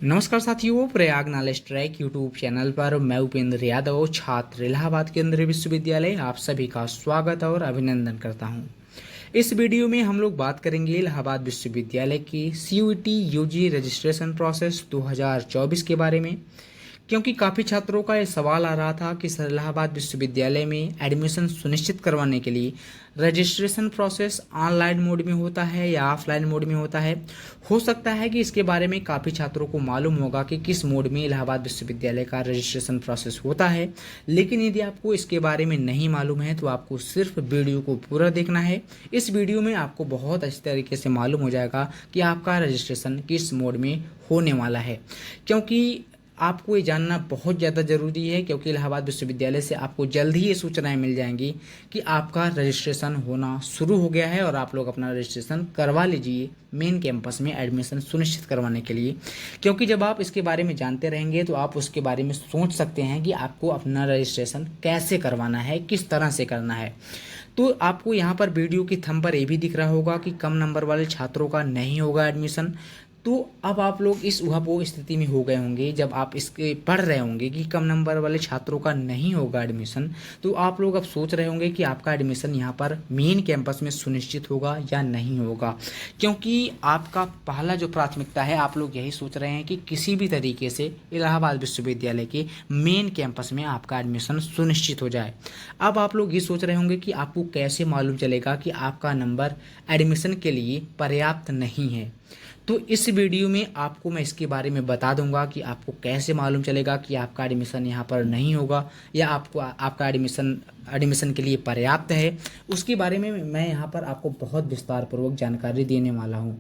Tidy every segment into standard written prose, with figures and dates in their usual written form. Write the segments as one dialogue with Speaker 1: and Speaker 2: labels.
Speaker 1: नमस्कार साथियों, Prayag knowledge track YouTube channel पर मैं उपेंद्र यादव छात्र इलाहाबाद केंद्रीय विश्वविद्यालय आप सभी का स्वागत और अभिनंदन करता हूं। इस वीडियो में हम लोग बात करेंगे इलाहाबाद विश्वविद्यालय की सीयूईटी यूजी रजिस्ट्रेशन प्रोसेस 2024 के बारे में, क्योंकि काफ़ी छात्रों का ये सवाल आ रहा था कि सर इलाहाबाद विश्वविद्यालय में एडमिशन सुनिश्चित करवाने के लिए रजिस्ट्रेशन प्रोसेस ऑनलाइन मोड में होता है या ऑफलाइन मोड में होता है। हो सकता है कि इसके बारे में काफ़ी छात्रों को मालूम होगा कि किस मोड में इलाहाबाद विश्वविद्यालय का रजिस्ट्रेशन प्रोसेस होता है, लेकिन यदि आपको इसके बारे में नहीं मालूम है तो आपको सिर्फ वीडियो को पूरा देखना है। इस वीडियो में आपको बहुत अच्छी तरीके से मालूम हो जाएगा कि आपका रजिस्ट्रेशन किस मोड में होने वाला है, क्योंकि आपको ये जानना बहुत ज़्यादा ज़रूरी है, क्योंकि इलाहाबाद विश्वविद्यालय से आपको जल्द ही ये सूचनाएं मिल जाएंगी कि आपका रजिस्ट्रेशन होना शुरू हो गया है और आप लोग अपना रजिस्ट्रेशन करवा लीजिए मेन कैंपस में एडमिशन सुनिश्चित करवाने के लिए। क्योंकि जब आप इसके बारे में जानते रहेंगे तो आप उसके बारे में सोच सकते हैं कि आपको अपना रजिस्ट्रेशन कैसे करवाना है, किस तरह से करना है। तो आपको यहाँ पर वीडियो की थंब पर ये भी दिख रहा होगा कि कम नंबर वाले छात्रों का नहीं होगा एडमिशन। तो अब आप लोग इस ऊहापोह स्थिति में हो गए होंगे, जब आप इसके पढ़ रहे होंगे कि कम नंबर वाले छात्रों का नहीं होगा एडमिशन, तो आप लोग अब सोच रहे होंगे कि आपका एडमिशन यहाँ पर मेन कैंपस में सुनिश्चित होगा या नहीं होगा। क्योंकि आपका पहला जो प्राथमिकता है, आप लोग यही सोच रहे हैं कि किसी भी तरीके से इलाहाबाद विश्वविद्यालय के मेन कैंपस में आपका एडमिशन सुनिश्चित हो जाए। अब आप लोग ये सोच रहे होंगे कि आपको कैसे मालूम चलेगा कि आपका नंबर एडमिशन के लिए पर्याप्त नहीं है। तो इस वीडियो में आपको मैं इसके बारे में बता दूंगा कि आपको कैसे मालूम चलेगा कि आपका एडमिशन यहाँ पर नहीं होगा या आपको आपका एडमिशन के लिए पर्याप्त है। उसके बारे में मैं यहाँ पर आपको बहुत विस्तारपूर्वक जानकारी देने वाला हूँ,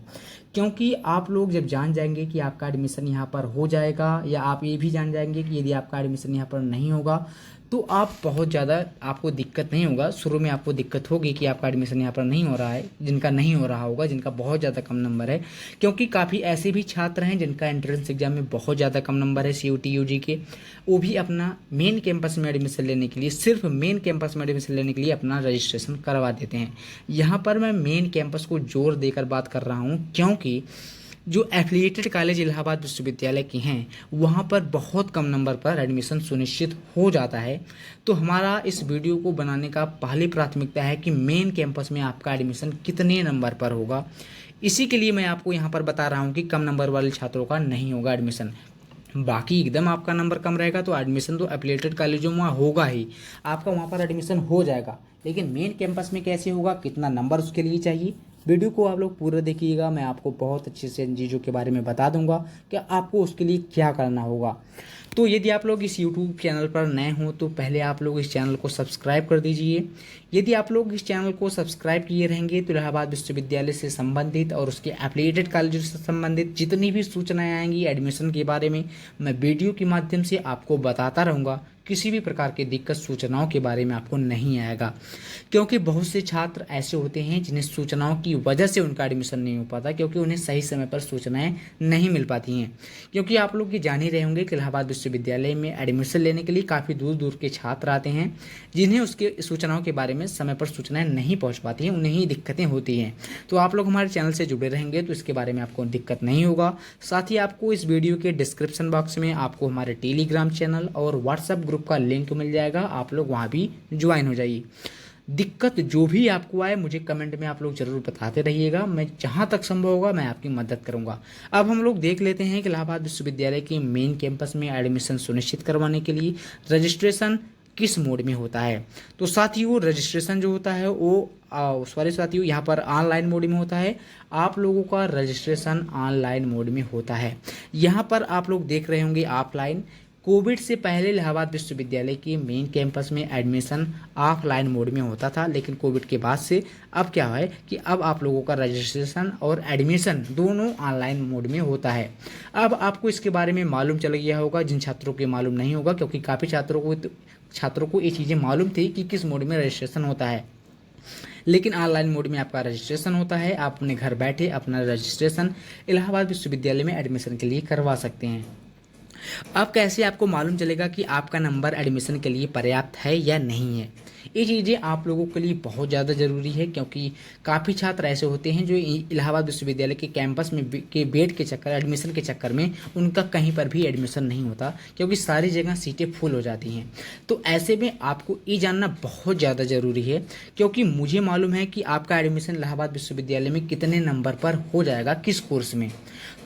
Speaker 1: क्योंकि आप लोग जब जान जाएंगे कि आपका एडमिशन यहाँ पर हो जाएगा, या आप ये भी जान जाएंगे कि यदि आपका एडमिशन यहाँ पर नहीं होगा तो आप बहुत ज़्यादा आपको दिक्कत नहीं होगा। शुरू में आपको दिक्कत होगी कि आपका एडमिशन यहाँ पर नहीं हो रहा है, जिनका नहीं हो रहा होगा, जिनका बहुत ज़्यादा कम नंबर है। क्योंकि काफ़ी ऐसे भी छात्र हैं जिनका एंट्रेंस एग्जाम में बहुत ज़्यादा कम नंबर है सीयूटी यूजी के, वो भी अपना मेन कैंपस में एडमिशन लेने के लिए, सिर्फ मेन कैंपस में एडमिशन लेने के लिए अपना रजिस्ट्रेशन करवा देते हैं। यहाँ पर मैं मेन कैंपस को जोर देकर बात कर रहा हूँ, क्योंकि जो एफिलिएटेड कॉलेज इलाहाबाद विश्वविद्यालय की हैं वहाँ पर बहुत कम नंबर पर एडमिशन सुनिश्चित हो जाता है। तो हमारा इस वीडियो को बनाने का पहली प्राथमिकता है कि मेन कैंपस में आपका एडमिशन कितने नंबर पर होगा। इसी के लिए मैं आपको यहाँ पर बता रहा हूँ कि कम नंबर वाले छात्रों का नहीं होगा एडमिशन। बाकी एकदम आपका नंबर कम रहेगा तो एडमिशन तो एफिलिएटेड कॉलेजों में होगा ही, आपका वहाँ पर एडमिशन हो जाएगा। लेकिन मेन कैंपस में कैसे होगा, कितना नंबर उसके लिए चाहिए, वीडियो को आप लोग पूरा देखिएगा। मैं आपको बहुत अच्छे से इन चीज़ों के बारे में बता दूंगा कि आपको उसके लिए क्या करना होगा। तो यदि आप लोग इस यूट्यूब चैनल पर नए हों तो पहले आप लोग इस चैनल को सब्सक्राइब कर दीजिए। यदि आप लोग इस चैनल को सब्सक्राइब किए रहेंगे तो इलाहाबाद विश्वविद्यालय से संबंधित और उसके एफिलिएटेड कॉलेजों से संबंधित जितनी भी सूचनाएं आएंगी एडमिशन के बारे में, मैं वीडियो के माध्यम से आपको बताता रहूँगा। किसी भी प्रकार की दिक्कत सूचनाओं के बारे में आपको नहीं आएगा, क्योंकि बहुत से छात्र ऐसे होते हैं जिन्हें सूचनाओं की वजह से उनका एडमिशन नहीं हो पाता, क्योंकि उन्हें सही समय पर सूचनाएं नहीं मिल पाती हैं। क्योंकि आप लोग ये जान ही रहे होंगे कि इलाहाबाद विश्वविद्यालय में एडमिशन लेने के लिए काफ़ी दूर दूर के छात्र आते हैं, जिन्हें उसके सूचनाओं के बारे में समय पर सूचनाएं नहीं पहुँच पाती हैं, उन्हें ही दिक्कतें होती हैं। तो आप लोग हमारे चैनल से जुड़े रहेंगे तो इसके बारे में आपको दिक्कत नहीं होगा। साथ ही आपको इस वीडियो के डिस्क्रिप्शन बॉक्स में आपको हमारे टेलीग्राम चैनल और व्हाट्सएप ग्रुप का लिंक मिल जाएगा, आप लोग वहाँ भी ज्वाइन हो जाइए। दिक्कत जो भी आपको आए मुझे कमेंट में आप लोग जरूर बताते रहिएगा, मैं जहाँ तक संभव होगा मैं आपकी मदद करूँगा। अब हम लोग देख लेते हैं कि इलाहाबाद विश्वविद्यालय के मेन कैंपस में एडमिशन सुनिश्चित करवाने के लिए रजिस्ट्रेशन किस मोड में होता है। तो साथियों, रजिस्ट्रेशन जो होता है वो साथियों यहाँ पर ऑनलाइन मोड में होता है। आप लोगों का रजिस्ट्रेशन ऑनलाइन मोड में होता है। यहाँ पर आप लोग देख रहे होंगे ऑफलाइन। कोविड से पहले इलाहाबाद विश्वविद्यालय के मेन कैंपस में एडमिशन ऑफलाइन मोड में होता था, लेकिन कोविड के बाद से अब क्या है कि अब आप लोगों का रजिस्ट्रेशन और एडमिशन दोनों ऑनलाइन मोड में होता है। अब आपको इसके बारे में मालूम चल गया होगा, जिन छात्रों के मालूम नहीं होगा, क्योंकि काफ़ी छात्रों को ये चीज़ें मालूम थी कि किस मोड में रजिस्ट्रेशन होता है। लेकिन ऑनलाइन मोड में आपका रजिस्ट्रेशन होता है। आप अपने घर बैठे अपना रजिस्ट्रेशन इलाहाबाद विश्वविद्यालय में एडमिशन के लिए करवा सकते हैं। अब कैसे आपको मालूम चलेगा कि आपका नंबर एडमिशन के लिए पर्याप्त है या नहीं है? ये चीज़ें आप लोगों के लिए बहुत ज़्यादा ज़रूरी है, क्योंकि काफ़ी छात्र ऐसे होते हैं जो इलाहाबाद विश्वविद्यालय के कैंपस में के बेड के चक्कर, एडमिशन के चक्कर में उनका कहीं पर भी एडमिशन नहीं होता, क्योंकि सारी जगह सीटें फुल हो जाती हैं। तो ऐसे में आपको ये जानना बहुत ज़्यादा ज़रूरी है, क्योंकि मुझे मालूम है कि आपका एडमिशन इलाहाबाद विश्वविद्यालय में कितने नंबर पर हो जाएगा, किस कोर्स में।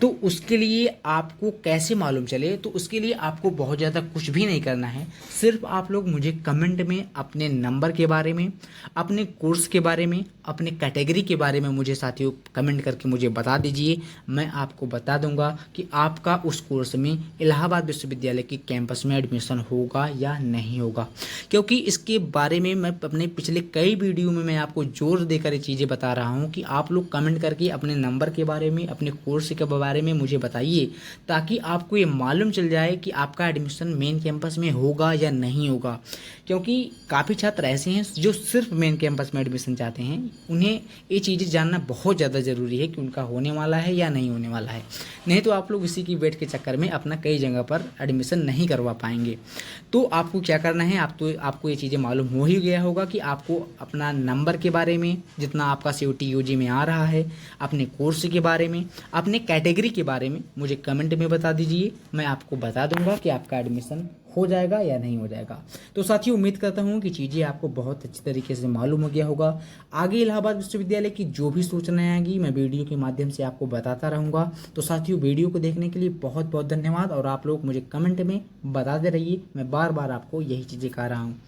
Speaker 1: तो उसके लिए आपको कैसे मालूम चले, तो उसके लिए आपको बहुत ज़्यादा कुछ भी नहीं करना है। सिर्फ आप लोग मुझे कमेंट में अपने नंबर के बारे में, अपने कोर्स के बारे में, अपने कैटेगरी के बारे में मुझे साथियों कमेंट करके मुझे बता दीजिए। मैं आपको बता दूंगा कि आपका उस कोर्स में इलाहाबाद विश्वविद्यालय के कैंपस में एडमिशन होगा या नहीं होगा। क्योंकि इसके बारे में मैं अपने पिछले कई वीडियो में मैं आपको जोर देकर ये चीज़ें बता रहा हूँ कि आप लोग कमेंट करके अपने नंबर के बारे में, अपने कोर्स के बारे में मुझे बताइए, ताकि आपको ये मालूम चल जाए कि आपका एडमिशन मेन कैंपस में होगा या नहीं होगा। क्योंकि काफ़ी छात्र ऐसे हैं जो सिर्फ मेन कैंपस में एडमिशन चाहते हैं, उन्हें ये चीज़ें जानना बहुत ज़्यादा ज़रूरी है कि उनका होने वाला है या नहीं होने वाला है। नहीं तो आप लोग इसी की वेट के चक्कर में अपना कई जगह पर एडमिशन नहीं करवा पाएंगे। तो आपको क्या करना है, आपको ये चीज़ें मालूम हो ही गया होगा कि आपको अपना नंबर के बारे में, जितना आपका COT UG में आ रहा है, अपने कोर्स के बारे में, अपने कैटेगरी के बारे में मुझे कमेंट में बता दीजिए। मैं आपको बता दूंगा कि आपका एडमिशन हो जाएगा या नहीं हो जाएगा। तो साथियों, उम्मीद करता हूँ कि चीज़ें आपको बहुत अच्छी तरीके से मालूम हो गया होगा। आगे इलाहाबाद विश्वविद्यालय की जो भी सूचनाएं आएंगी मैं वीडियो के माध्यम से आपको बताता रहूँगा। तो साथियों, वीडियो को देखने के लिए बहुत बहुत धन्यवाद, और आप लोग मुझे कमेंट में बताते रहिए। मैं बार बार आपको यही चीज़ें कह रहा हूँ।